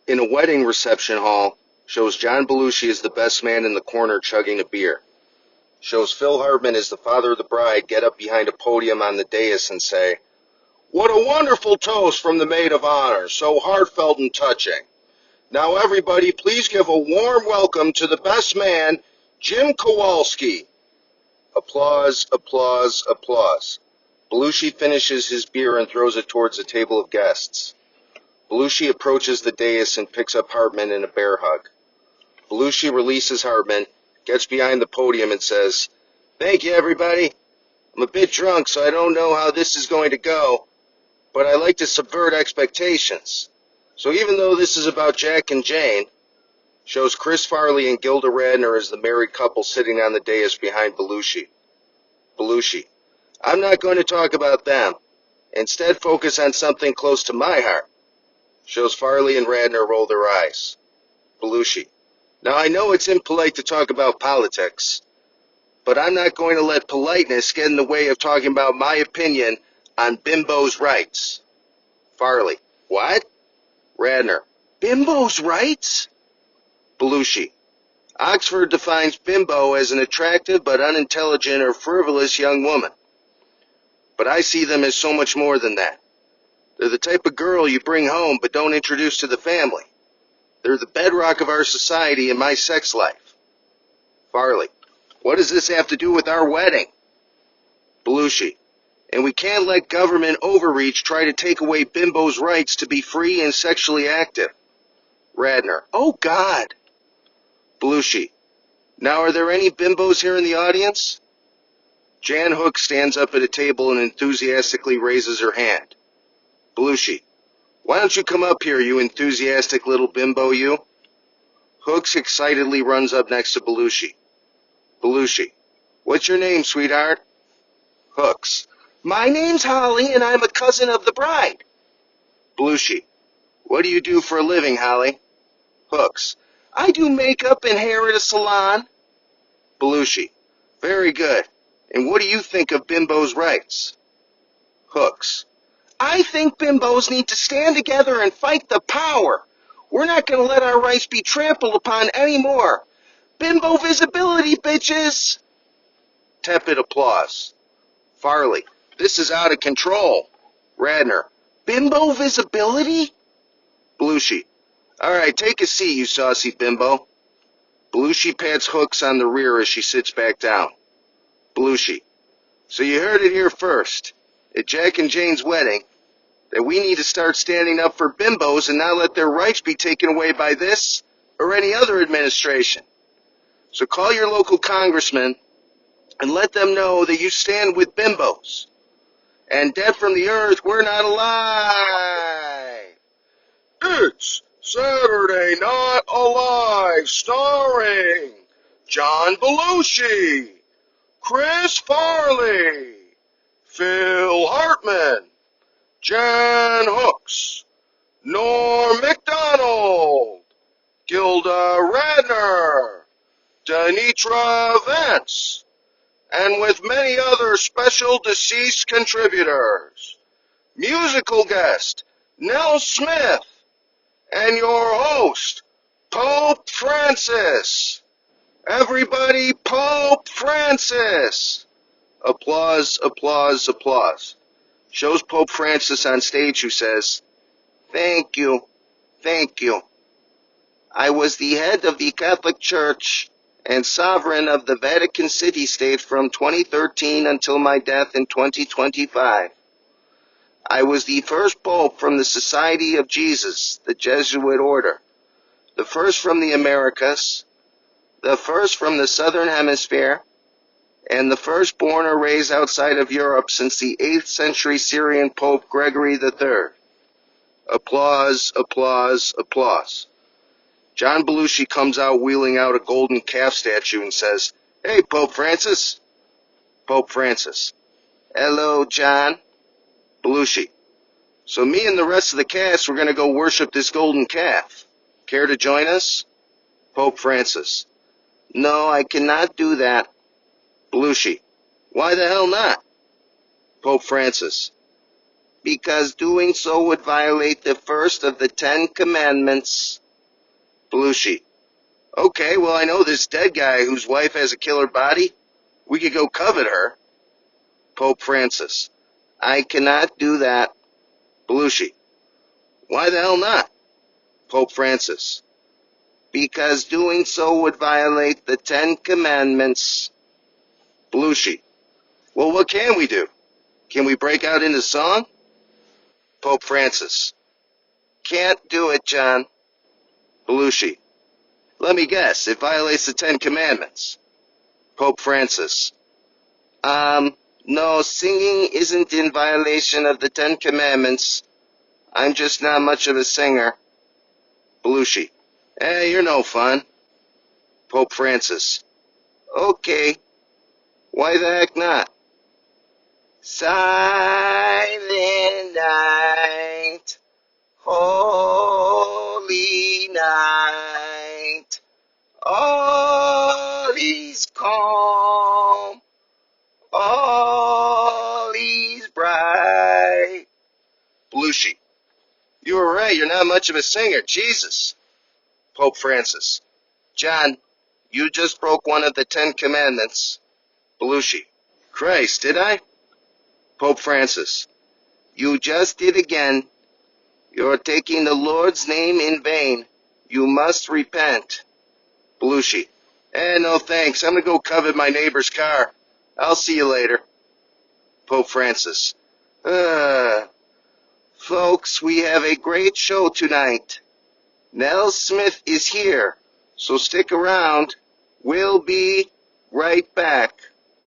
In a wedding reception hall, shows John Belushi as the best man in the corner chugging a beer. Shows Phil Hartman as the father of the bride get up behind a podium on the dais and say, "What a wonderful toast from the maid of honor, so heartfelt and touching. Now everybody please give a warm welcome to the best man, Jim Kowalski." Applause, applause, applause. Belushi finishes his beer and throws it towards a table of guests. Belushi approaches the dais and picks up Hartman in a bear hug. Belushi releases Hartman, gets behind the podium and says, "Thank you, everybody. I'm a bit drunk, so I don't know how this is going to go, but I like to subvert expectations. So even though this is about Jack and Jane," shows Chris Farley and Gilda Radner as the married couple sitting on the dais behind Belushi. Belushi, "I'm not going to talk about them. Instead, focus on something close to my heart." Shows Farley and Radner roll their eyes. Belushi, "Now I know it's impolite to talk about politics, but I'm not going to let politeness get in the way of talking about my opinion on Bimbos' rights." Farley, "What?" Radner, "Bimbos' rights?" Belushi, "Oxford defines bimbo as an attractive but unintelligent or frivolous young woman. But I see them as so much more than that. They're the type of girl you bring home but don't introduce to the family. They're the bedrock of our society and my sex life." Farley, "What does this have to do with our wedding?" Belushi, "And we can't let government overreach try to take away Bimbo's rights to be free and sexually active." Radner, "Oh, God." Belushi, "Now are there any bimbos here in the audience?" Jan Hook stands up at a table and enthusiastically raises her hand. Belushi, "Why don't you come up here, you enthusiastic little bimbo, you?" Hooks excitedly runs up next to Belushi. Belushi, "What's your name, sweetheart?" Hooks, "My name's Holly, and I'm a cousin of the bride." Belushi, "What do you do for a living, Holly?" Hooks, "I do makeup and hair at a salon." Belushi, "Very good. And what do you think of Bimbo's rights?" Hooks, "I think bimbos need to stand together and fight the power. We're not going to let our rights be trampled upon anymore. Bimbo visibility, bitches!" Tepid applause. Farley, "This is out of control." Radner, "Bimbo visibility?" Belushi, "All right, take a seat, you saucy bimbo." Belushi pats Hooks on the rear as she sits back down. Belushi, "So you heard it here first. At Jack and Jane's wedding, that we need to start standing up for bimbos and not let their rights be taken away by this or any other administration. So call your local congressman and let them know that you stand with bimbos. And dead from the earth, we're not alive." It's Saturday Night Alive, starring John Belushi, Chris Farley, Phil Hartman, Jan Hooks, Norm MacDonald, Gilda Radner, Denitra Vance, and with many other special deceased contributors. Musical guest, Nell Smith, and your host, Pope Francis. Everybody, Pope Francis. Applause, applause, applause. Shows Pope Francis on stage who says, "Thank you, thank you. I was the head of the Catholic Church and sovereign of the Vatican City State from 2013 until my death in 2025. I was the first pope from the Society of Jesus, the Jesuit order, the first from the Americas, the first from the Southern Hemisphere, and the first born or raised outside of Europe since the 8th century Syrian Pope Gregory III. Applause, applause, applause. John Belushi comes out wheeling out a golden calf statue and says, "Hey, Pope Francis." Pope Francis, "Hello, John." Belushi, "So me and the rest of the cast, we're going to go worship this golden calf. Care to join us?" Pope Francis, "No, I cannot do that." Belushi, "Why the hell not?" Pope Francis, because doing so would violate the first of the 10 Commandments. Belushi. Okay, well, I know this dead guy whose wife has a killer body. We could go covet her. Pope Francis. I cannot do that. Belushi. Why the hell not? Pope Francis. Because doing so would violate the 10 Commandments. Belushi. Well, what can we do? Can we break out into song? Pope Francis. Can't do it, John. Belushi. Let me guess, it violates the 10 Commandments. Pope Francis. No, singing isn't in violation of the 10 Commandments. I'm just not much of a singer. Belushi. Hey, you're no fun. Pope Francis. Okay. Why the heck not? Silent night, holy night, all is calm, all is bright. Belushi. You were right, you're not much of a singer. Jesus. Pope Francis. John, you just broke one of the 10 Commandments. Belushi. Christ, did I? Pope Francis. You just did again. You're taking the Lord's name in vain. You must repent. Belushi. No thanks. I'm going to go covet my neighbor's car. I'll see you later. Pope Francis. Folks, we have a great show tonight. Nell Smith is here, so stick around. We'll be right back.